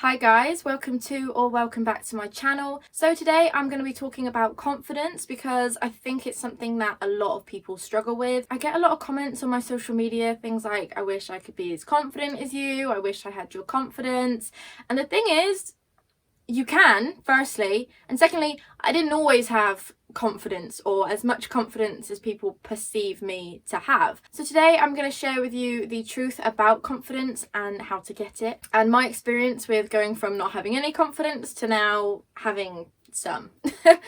Hi guys, welcome to or welcome back to my channel. So today I'm going to be talking about confidence because I think it's something that a lot of people struggle with. I get a lot of comments on my social media, things like, I wish I could be as confident as you, I wish I had your confidence. And the thing is, you can, firstly, and secondly, I didn't always have confidence or as much confidence as people perceive me to have. So today I'm going to share with you the truth about confidence and how to get it, and my experience with going from not having any confidence to now having some.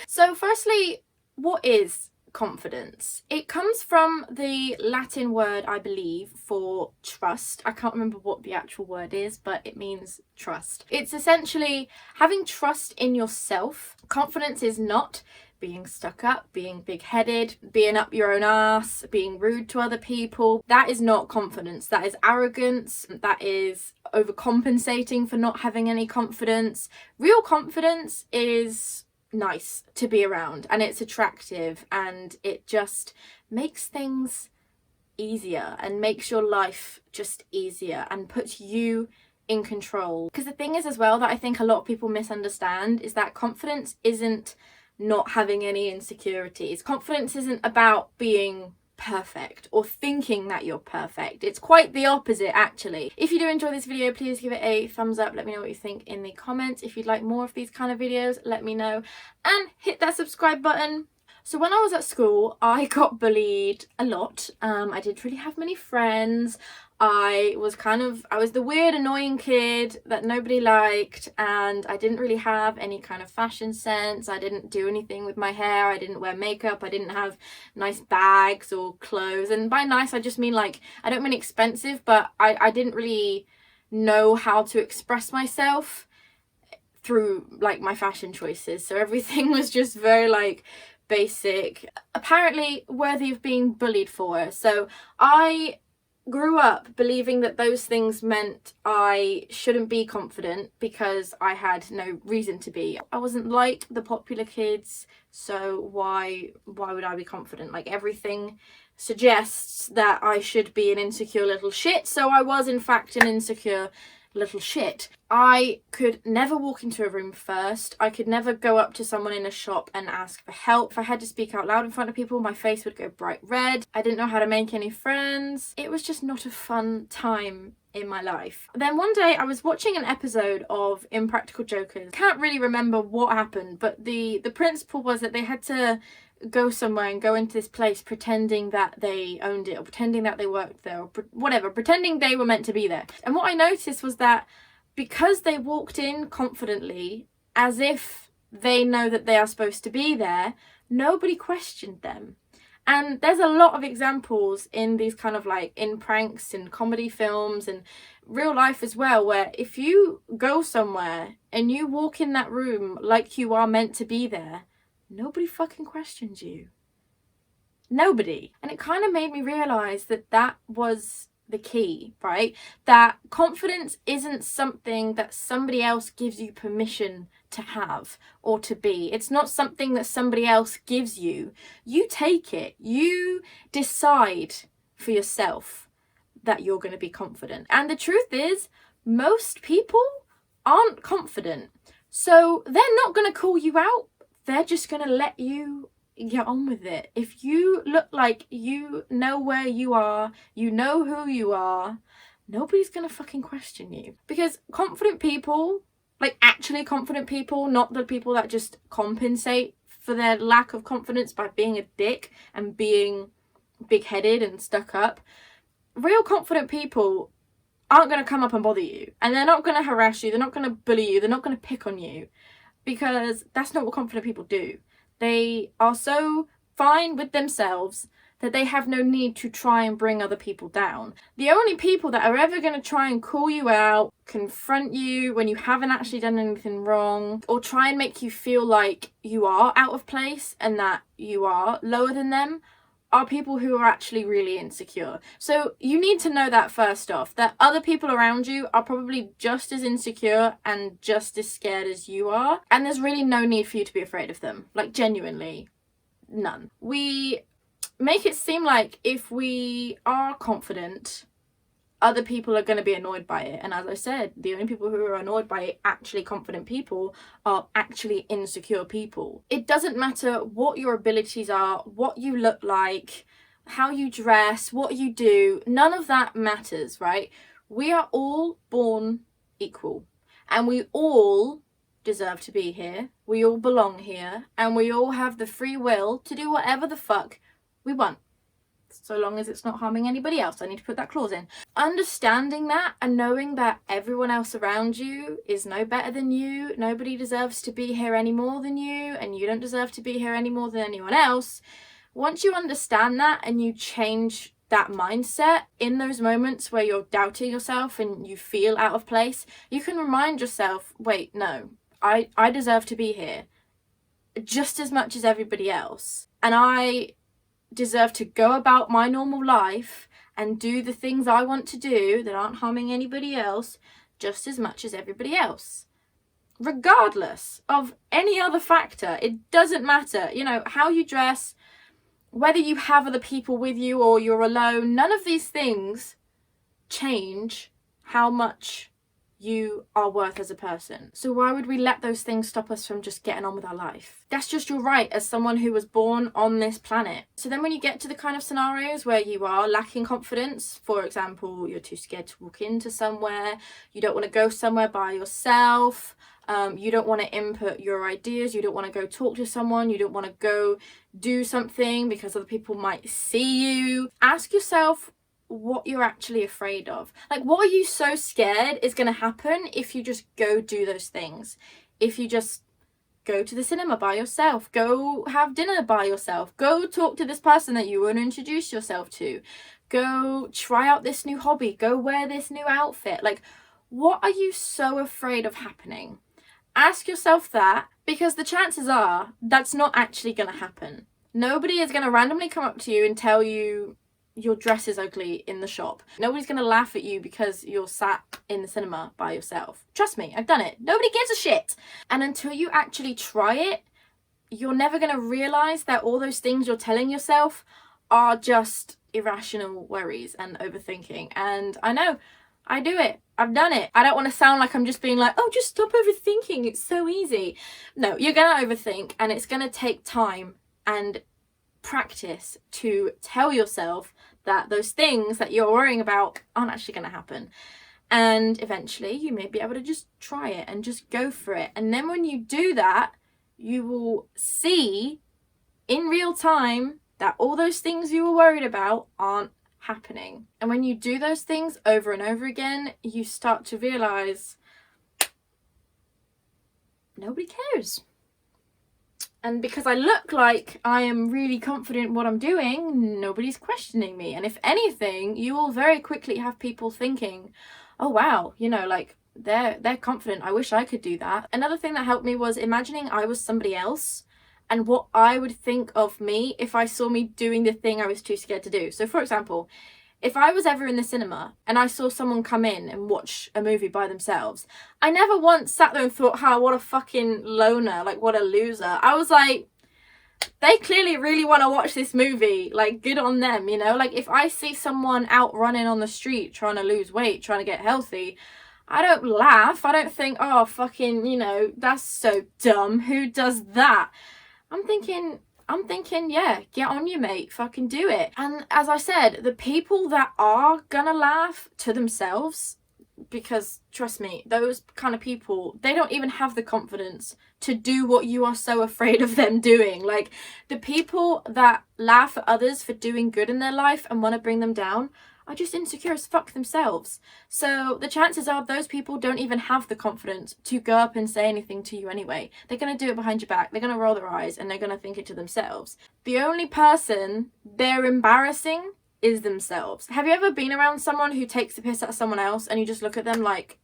So firstly, what is confidence? It comes from the Latin word, I believe, for trust. I can't remember what the actual word is, but it means trust. It's essentially having trust in yourself. Confidence is not being stuck up, being big-headed, being up your own ass, being rude to other people. That is not confidence. That is arrogance. That is overcompensating for not having any confidence. Real confidence is nice to be around, and it's attractive, and it just makes things easier and makes your life just easier and puts you in control. Because the thing is as well that I think a lot of people misunderstand is that confidence isn't not having any insecurities. Confidence isn't about being perfect or thinking that you're perfect. It's quite the opposite, actually. If you do enjoy this video, please give it a thumbs up. Let me know what you think in the comments. If you'd like more of these kind of videos, let me know, and hit that subscribe button. So when I was at school, I got bullied a lot. I didn't really have many friends. I was the weird, annoying kid that nobody liked, and I didn't really have any kind of fashion sense. I didn't do anything with my hair. I didn't wear makeup. I didn't have nice bags or clothes. And by nice, I just mean, like, I don't mean expensive, but I didn't really know how to express myself through, like, my fashion choices. So everything was just very, like, basic, apparently worthy of being bullied for. So I grew up believing that those things meant I shouldn't be confident because I had no reason to be. I wasn't like the popular kids, so why would I be confident? Like, everything suggests that I should be an insecure little shit, so I was in fact an insecure little shit. I could never walk into a room first. I could never go up to someone in a shop and ask for help. If I had to speak out loud in front of people, my face would go bright red. I didn't know how to make any friends. It was just not a fun time in my life. Then one day I was watching an episode of Impractical Jokers. Can't really remember what happened, but the principle was that they had to go somewhere and go into this place pretending that they owned it, or pretending that they worked there, or whatever, pretending they were meant to be there. And what I noticed was that because they walked in confidently, as if they know that they are supposed to be there, nobody questioned them. And there's a lot of examples in these kind of, like, in pranks and comedy films and real life as well, where if you go somewhere and you walk in that room like you are meant to be there, nobody fucking questions you. Nobody. And it kind of made me realize that that was the key, right? That confidence isn't something that somebody else gives you permission to have or to be. It's not something that somebody else gives you. You take it. You decide for yourself that you're going to be confident. And the truth is, most people aren't confident. So they're not going to call you out. They're just going to let you get on with it. If you look like you know where you are, you know who you are, nobody's going to fucking question you. Because confident people, like actually confident people, not the people that just compensate for their lack of confidence by being a dick and being big-headed and stuck up, real confident people aren't going to come up and bother you. And they're not going to harass you. They're not going to bully you. They're not going to pick on you. Because that's not what confident people do. They are so fine with themselves that they have no need to try and bring other people down. The only people that are ever going to try and call you out, confront you when you haven't actually done anything wrong, or try and make you feel like you are out of place and that you are lower than them, are people who are actually really insecure. So you need to know that first off, that other people around you are probably just as insecure and just as scared as you are, and there's really no need for you to be afraid of them. Like, genuinely, none. We make it seem like if we are confident other people are going to be annoyed by it. And as I said, the only people who are annoyed by it, actually confident people, are actually insecure people. It doesn't matter what your abilities are, what you look like, how you dress, what you do. None of that matters, right? We are all born equal, and we all deserve to be here. We all belong here, and we all have the free will to do whatever the fuck we want, so long as it's not harming anybody else. I need to put that clause in. Understanding that and knowing that everyone else around you is no better than you, nobody deserves to be here any more than you, and you don't deserve to be here any more than anyone else. Once you understand that and you change that mindset in those moments where you're doubting yourself and you feel out of place, you can remind yourself, wait, no, I deserve to be here just as much as everybody else. And I deserve to go about my normal life and do the things I want to do that aren't harming anybody else just as much as everybody else. Regardless of any other factor, it doesn't matter. You know, how you dress, whether you have other people with you or you're alone, none of these things change how much you are worth as a person. So why would we let those things stop us from just getting on with our life? That's just your right as someone who was born on this planet. So then when you get to the kind of scenarios where you are lacking confidence, for example, you're too scared to walk into somewhere, you don't want to go somewhere by yourself, you don't want to input your ideas, you don't want to go talk to someone, you don't want to go do something because other people might see you, ask yourself what you're actually afraid of. Like, what are you so scared is going to happen if you just go do those things? If you just go to the cinema by yourself, go have dinner by yourself, go talk to this person that you want to introduce yourself to, go try out this new hobby, go wear this new outfit. Like, what are you so afraid of happening? Ask yourself that, because the chances are that's not actually going to happen. Nobody is going to randomly come up to you and tell you your dress is ugly in the shop. Nobody's going to laugh at you because you're sat in the cinema by yourself. Trust me, I've done it. Nobody gives a shit. And until you actually try it, you're never going to realize that all those things you're telling yourself are just irrational worries and overthinking. And I know, I do it. I've done it. I don't want to sound like I'm just being like, oh, just stop overthinking. It's so easy. No, you're going to overthink, and it's going to take time and practice to tell yourself that those things that you're worrying about aren't actually going to happen. And eventually you may be able to just try it and just go for it. And then when you do that, you will see in real time that all those things you were worried about aren't happening. And when you do those things over and over again, you start to realize nobody cares. And because I look like I am really confident in what I'm doing, nobody's questioning me. And if anything, you will very quickly have people thinking, oh wow, you know, like they're confident. I wish I could do that. Another thing that helped me was imagining I was somebody else and what I would think of me if I saw me doing the thing I was too scared to do. So for example, if I was ever in the cinema and I saw someone come in and watch a movie by themselves, I never once sat there and thought, what a fucking loner, like what a loser. I was like, they clearly really want to watch this movie, like good on them, you know? Like if I see someone out running on the street trying to lose weight, trying to get healthy, I don't laugh. I don't think, oh fucking, you know, that's so dumb. Who does that? I'm thinking, yeah, get on you, mate, fucking do it. And as I said, the people that are gonna laugh to themselves, because trust me, those kind of people, they don't even have the confidence to do what you are so afraid of them doing. Like the people that laugh at others for doing good in their life and want to bring them down are just insecure as fuck themselves. So the chances are those people don't even have the confidence to go up and say anything to you anyway. They're going to do it behind your back. They're going to roll their eyes and they're going to think it to themselves. The only person they're embarrassing is themselves. Have you ever been around someone who takes the piss out of someone else and you just look at them like,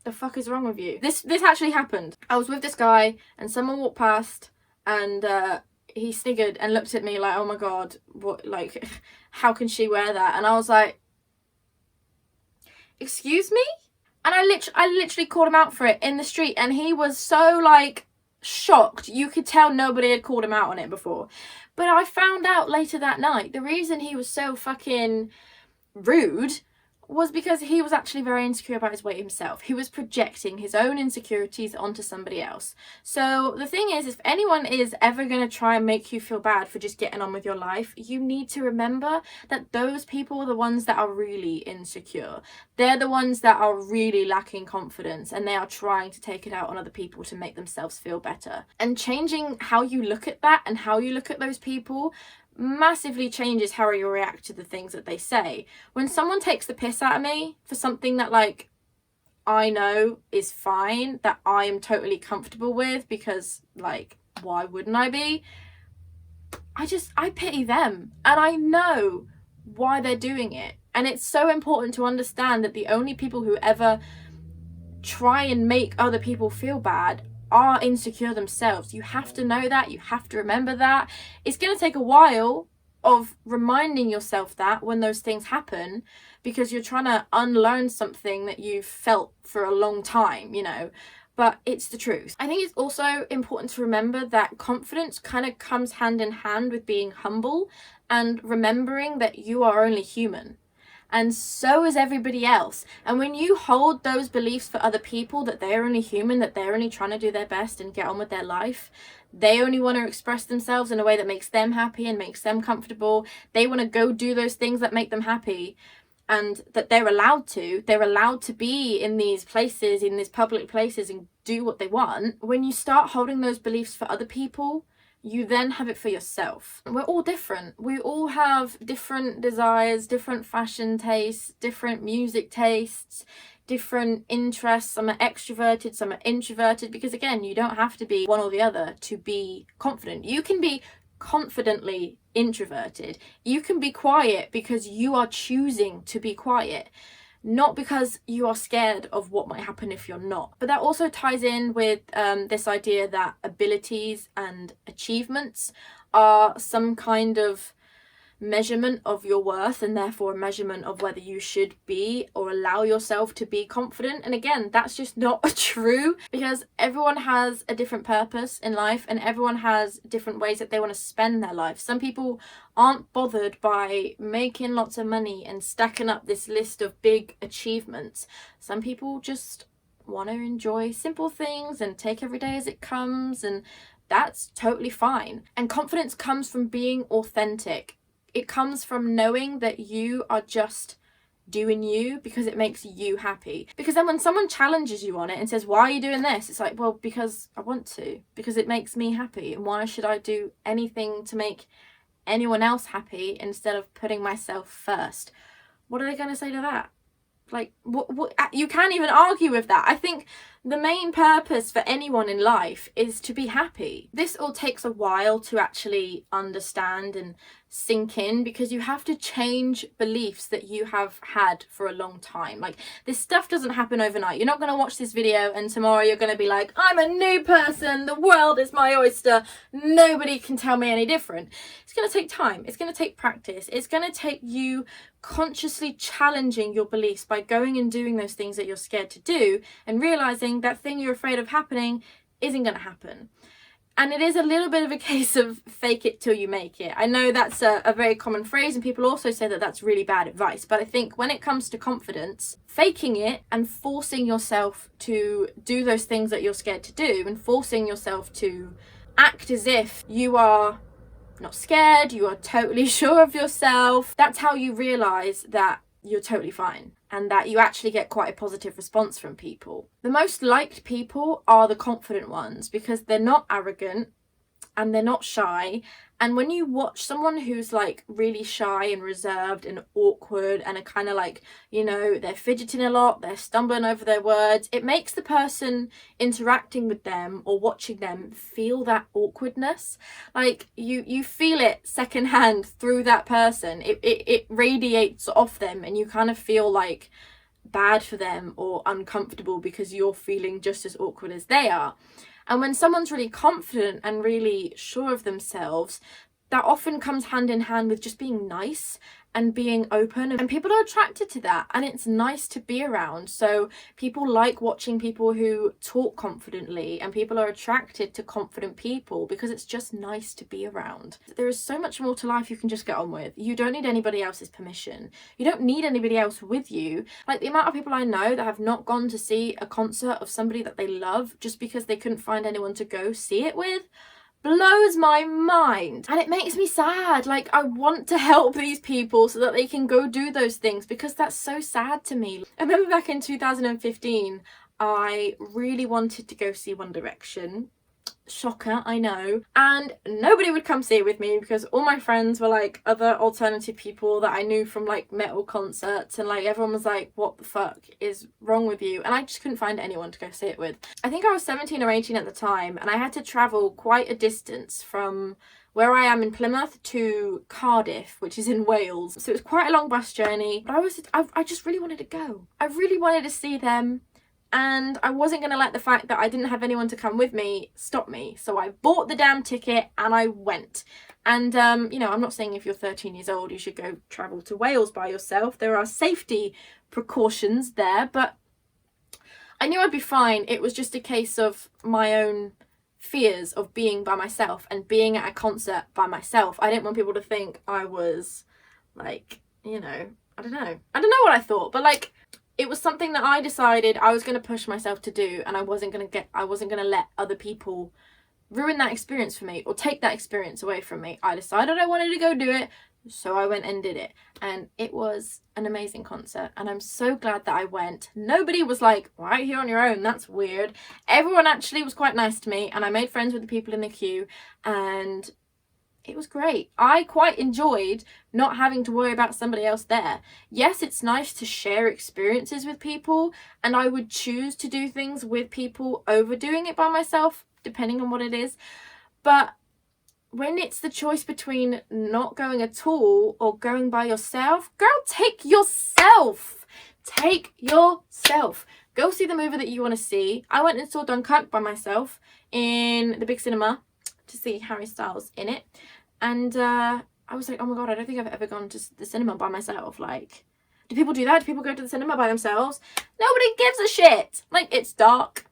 the fuck is wrong with you? This actually happened. I was with this guy and someone walked past and he sniggered and looked at me like, oh my god, what, like, how can she wear that? And I was like, excuse me? And I literally called him out for it in the street, and he was so like shocked. You could tell nobody had called him out on it before. But I found out later that night the reason he was so fucking rude was because he was actually very insecure about his weight himself. He was projecting his own insecurities onto somebody else. So the thing is, if anyone is ever going to try and make you feel bad for just getting on with your life, you need to remember that those people are the ones that are really insecure. They're the ones that are really lacking confidence, and they are trying to take it out on other people to make themselves feel better. And changing how you look at that and how you look at those people massively changes how you react to the things that they say. When someone takes the piss out of me for something that, like, I know is fine, that I am totally comfortable with, because, like, why wouldn't I be? I pity them, and I know why they're doing it. And it's so important to understand that the only people who ever try and make other people feel bad are insecure themselves. You have to know that. You have to remember that. It's going to take a while of reminding yourself that when those things happen, because you're trying to unlearn something that you've felt for a long time, you know. But it's the truth. I think it's also important to remember that confidence kind of comes hand in hand with being humble and remembering that you are only human. And so is everybody else. And when you hold those beliefs for other people, that they're only human, that they're only trying to do their best and get on with their life, they only want to express themselves in a way that makes them happy and makes them comfortable, they want to go do those things that make them happy, and that they're allowed to be in these places, in these public places, and do what they want. When you start holding those beliefs for other people, you then have it for yourself. We're all different. We all have different desires, different fashion tastes, different music tastes, different interests. Some are extroverted, some are introverted, because again, you don't have to be one or the other to be confident. You can be confidently introverted. You can be quiet because you are choosing to be quiet, not because you are scared of what might happen if you're not. But that also ties in with this idea that abilities and achievements are some kind of measurement of your worth, and therefore a measurement of whether you should be or allow yourself to be confident. And again, that's just not true, because everyone has a different purpose in life and everyone has different ways that they want to spend their life. Some people aren't bothered by making lots of money and stacking up this list of big achievements. Some people just want to enjoy simple things and take every day as it comes, and that's totally fine. And confidence comes from being authentic. It comes from knowing that you are just doing you because it makes you happy. Because then when someone challenges you on it and says, why are you doing this? It's like, well, because I want to, because it makes me happy. And why should I do anything to make anyone else happy instead of putting myself first? What are they going to say to that? Like, what you can't even argue with that. I think the main purpose for anyone in life is to be happy. This all takes a while to actually understand and sink in, because you have to change beliefs that you have had for a long time. Like, this stuff doesn't happen overnight. You're not going to watch this video and tomorrow you're going to be like, I'm a new person, the world is my oyster, nobody can tell me any different. It's going to take time. It's going to take practice. It's going to take you consciously challenging your beliefs by going and doing those things that you're scared to do, and realizing that thing you're afraid of happening isn't going to happen. And it is a little bit of a case of fake it till you make it. I know that's a very common phrase, and people also say that that's really bad advice. But I think when it comes to confidence, faking it and forcing yourself to do those things that you're scared to do, and forcing yourself to act as if you are not scared, you are totally sure of yourself, that's how you realize that you're totally fine and that you actually get quite a positive response from people. The most liked people are the confident ones, because they're not arrogant and they're not shy. And when you watch someone who's like really shy and reserved and awkward and are kind of like, you know, they're fidgeting a lot, they're stumbling over their words, it makes the person interacting with them or watching them feel that awkwardness. Like you feel it secondhand through that person. It radiates off them, and you kind of feel like bad for them or uncomfortable because you're feeling just as awkward as they are. And when someone's really confident and really sure of themselves, that often comes hand in hand with just being nice and being open, and people are attracted to that, and it's nice to be around. So people like watching people who talk confidently, and people are attracted to confident people because it's just nice to be around. There is so much more to life you can just get on with. You don't need anybody else's permission. You don't need anybody else with you. Like, the amount of people I know that have not gone to see a concert of somebody that they love just because they couldn't find anyone to go see it with blows my mind, and it makes me sad. Like, I want to help these people so that they can go do those things, because that's so sad to me. I remember back in 2015 I really wanted to go see One Direction. Shocker, I know. And nobody would come see it with me because all my friends were like other alternative people that I knew from like metal concerts, and like everyone was like, what the fuck is wrong with you? And I just couldn't find anyone to go see it with. I think I was 17 or 18 at the time, and I had to travel quite a distance from where I am in Plymouth to Cardiff, which is in Wales. So it was quite a long bus journey, but I just really wanted to go. I really wanted to see them. And I wasn't going to let the fact that I didn't have anyone to come with me stop me. So I bought the damn ticket and I went. And, you know, I'm not saying if you're 13 years old you should go travel to Wales by yourself. There are safety precautions there, but I knew I'd be fine. It was just a case of my own fears of being by myself and being at a concert by myself. I didn't want people to think I was like, you know, I don't know what I thought, but like, it was something that I decided I was going to push myself to do, and I wasn't going to let other people ruin that experience for me or take that experience away from me. I decided I wanted to go do it, so I went and did it, and it was an amazing concert, and I'm so glad that I went. Nobody was like, why are you here on your own? That's weird. Everyone actually was quite nice to me, and I made friends with the people in the queue, and it was great. I quite enjoyed not having to worry about somebody else there. Yes, it's nice to share experiences with people, and I would choose to do things with people over doing it by myself, depending on what it is. But when it's the choice between not going at all or going by yourself, girl, take yourself. Take yourself. Go see the movie that you want to see. I went and saw Dunkirk by myself in the big cinema to see Harry Styles in it, and I was like, oh my god, I don't think I've ever gone to the cinema by myself. Like, do people do that? Do people go to the cinema by themselves? Nobody gives a shit. Like, it's dark,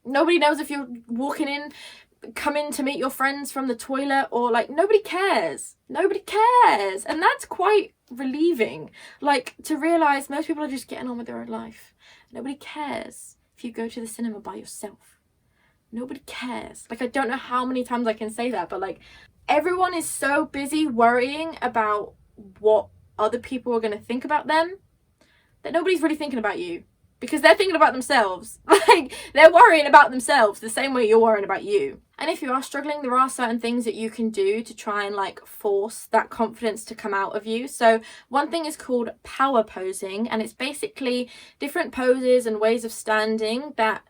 nobody knows if you're walking in, coming to meet your friends from the toilet, or like, nobody cares, and that's quite relieving, like, to realize most people are just getting on with their own life. Nobody cares if you go to the cinema by yourself. Nobody cares. Like, I don't know how many times I can say that, but like, everyone is so busy worrying about what other people are going to think about them that nobody's really thinking about you, because they're thinking about themselves. Like, they're worrying about themselves the same way you're worrying about you. And if you are struggling, there are certain things that you can do to try and like force that confidence to come out of you. So one thing is called power posing, and it's basically different poses and ways of standing that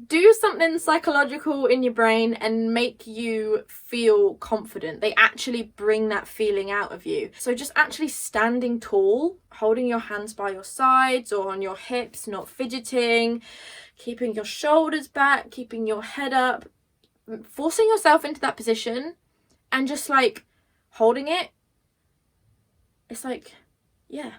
do something psychological in your brain and make you feel confident. They actually bring that feeling out of you. So just actually standing tall, holding your hands by your sides or on your hips, not fidgeting, keeping your shoulders back, keeping your head up, forcing yourself into that position and just like holding it. It's like, yeah,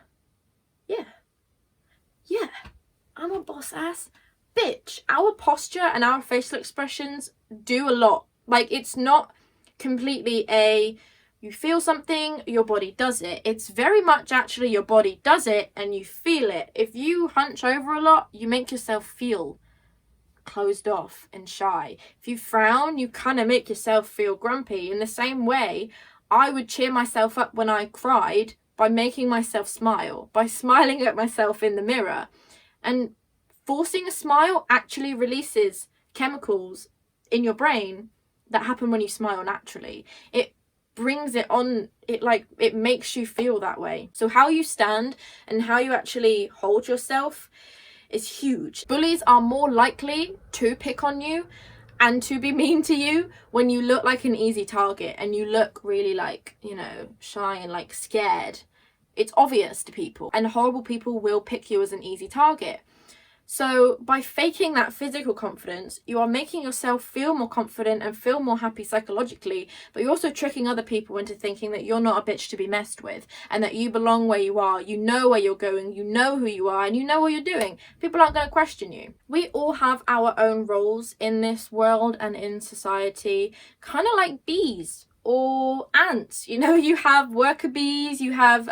I'm a boss ass bitch. Our posture and our facial expressions do a lot. Like, it's not completely you feel something, your body does it. It's very much actually your body does it and you feel it. If you hunch over a lot, you make yourself feel closed off and shy. If you frown, you kind of make yourself feel grumpy. In the same way, I would cheer myself up when I cried by making myself smile, by smiling at myself in the mirror. And forcing a smile actually releases chemicals in your brain that happen when you smile naturally. It brings it on, it makes you feel that way. So how you stand and how you actually hold yourself is huge. Bullies are more likely to pick on you and to be mean to you when you look like an easy target and you look really like, you know, shy and like scared. It's obvious to people, and horrible people will pick you as an easy target. So by faking that physical confidence, you are making yourself feel more confident and feel more happy psychologically, but you're also tricking other people into thinking that you're not a bitch to be messed with and that you belong where you are, you know where you're going, you know who you are, and you know what you're doing. People aren't going to question you. We all have our own roles in this world and in society, kind of like bees or ants. You know, you have worker bees, you have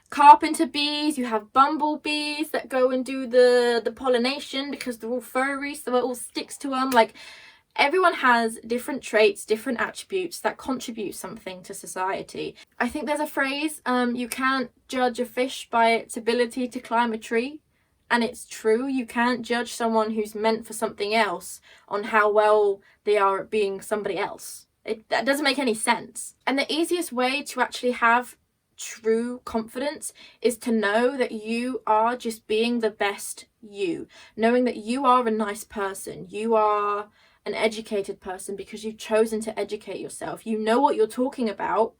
carpenter bees, you have bumblebees that go and do the pollination because they're all furry, so it all sticks to them. Like, everyone has different traits, different attributes that contribute something to society. I think there's a phrase, you can't judge a fish by its ability to climb a tree. And it's true, you can't judge someone who's meant for something else on how well they are at being somebody else. That doesn't make any sense. And the easiest way to actually have true confidence is to know that you are just being the best you, knowing that you are a nice person, you are an educated person because you've chosen to educate yourself, you know what you're talking about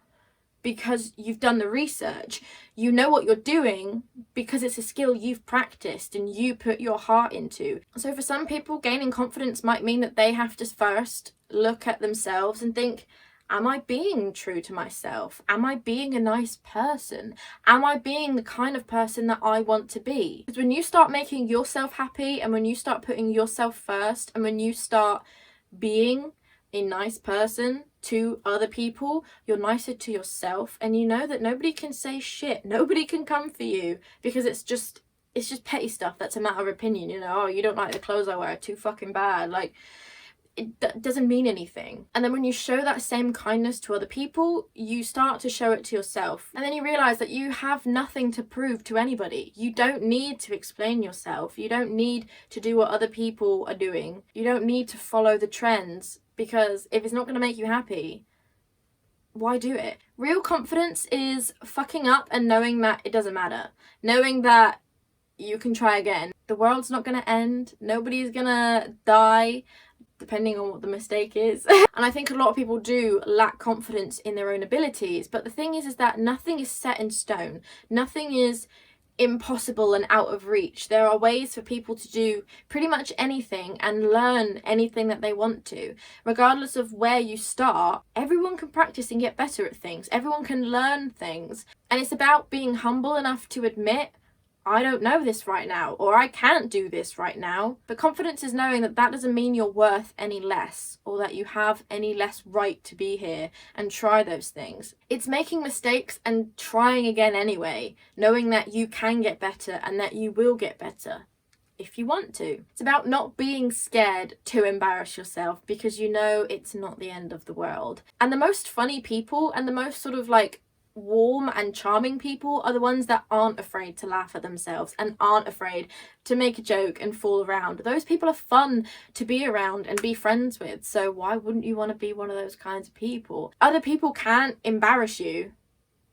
because you've done the research, you know what you're doing because it's a skill you've practiced and you put your heart into. So for some people, gaining confidence might mean that they have to first look at themselves and think, am I being true to myself? Am I being a nice person? Am I being the kind of person that I want to be? Because when you start making yourself happy and when you start putting yourself first and when you start being a nice person to other people, you're nicer to yourself, and you know that nobody can say shit. Nobody can come for you because it's just petty stuff that's a matter of opinion, you know. Oh, you don't like the clothes I wear, too fucking bad. Like, it doesn't mean anything. And then when you show that same kindness to other people, you start to show it to yourself. And then you realize that you have nothing to prove to anybody. You don't need to explain yourself. You don't need to do what other people are doing. You don't need to follow the trends, because if it's not going to make you happy, why do it? Real confidence is fucking up and knowing that it doesn't matter. Knowing that you can try again. The world's not going to end. Nobody's going to die, depending on what the mistake is. And I think a lot of people do lack confidence in their own abilities, but the thing is that nothing is set in stone. Nothing is impossible and out of reach. There are ways for people to do pretty much anything and learn anything that they want to. Regardless of where you start, everyone can practice and get better at things. Everyone can learn things. And it's about being humble enough to admit, I don't know this right now, or I can't do this right now. But confidence is knowing that that doesn't mean you're worth any less, or that you have any less right to be here and try those things. It's making mistakes and trying again anyway, knowing that you can get better and that you will get better if you want to. It's about not being scared to embarrass yourself because you know it's not the end of the world. And the most funny people and the most sort of like warm and charming people are the ones that aren't afraid to laugh at themselves and aren't afraid to make a joke and fool around. Those people are fun to be around and be friends with, so why wouldn't you want to be one of those kinds of people? Other people can't embarrass you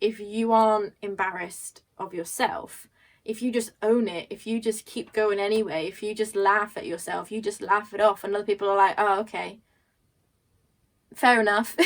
if you aren't embarrassed of yourself. If you just own it, if you just keep going anyway, if you just laugh at yourself, you just laugh it off, and other people are like, oh, okay, fair enough.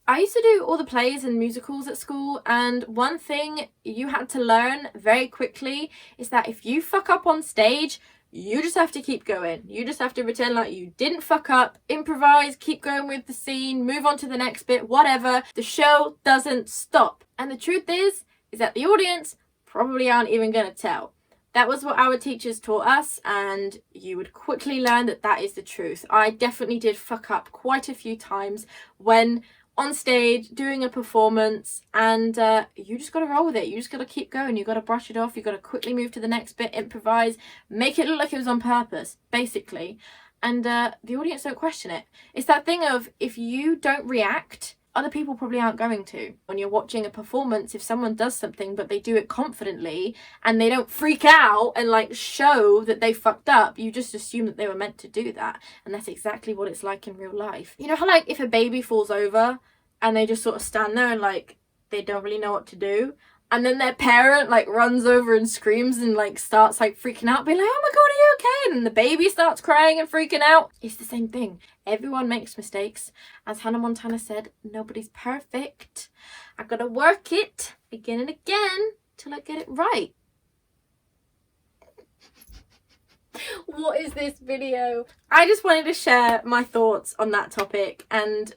I used to do all the plays and musicals at school, and one thing you had to learn very quickly is that if you fuck up on stage, you just have to keep going. You just have to pretend like you didn't fuck up, improvise, keep going with the scene, move on to the next bit, whatever. The show doesn't stop. And the truth is that the audience probably aren't even going to tell. That was what our teachers taught us, and you would quickly learn that that is the truth. I definitely did fuck up quite a few times when on stage doing a performance, and you just got to roll with it. You just got to keep going. You got to brush it off. You got to quickly move to the next bit, improvise, make it look like it was on purpose, basically. And the audience don't question it. It's that thing of, if you don't react, other people probably aren't going to. When you're watching a performance, if someone does something but they do it confidently and they don't freak out and like show that they fucked up, you just assume that they were meant to do that. And that's exactly what it's like in real life. You know how like if a baby falls over and they just sort of stand there and like they don't really know what to do, and then their parent like runs over and screams and like starts like freaking out, being like, oh my god, are you okay? And then the baby starts crying and freaking out. It's the same thing. Everyone makes mistakes. As Hannah Montana said, nobody's perfect. I gotta work it again and again till I get it right. What is this video? I just wanted to share my thoughts on that topic and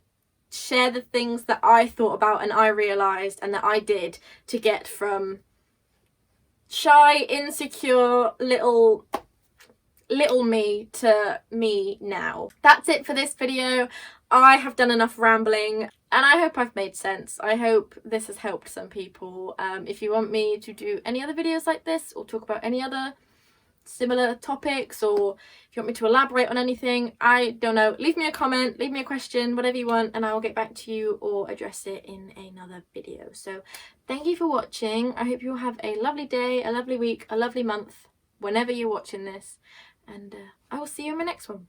share the things that I thought about and I realised and that I did to get from shy, insecure, little me to me now. That's it for this video. I have done enough rambling and I hope I've made sense. I hope this has helped some people. If you want me to do any other videos like this or talk about any other similar topics, or if you want me to elaborate on anything, I don't know, leave me a comment, leave me a question, whatever you want, and I will get back to you or address it in another video. So thank you for watching. I hope you all have a lovely day, a lovely week, a lovely month, whenever you're watching this, and I will see you in my next one.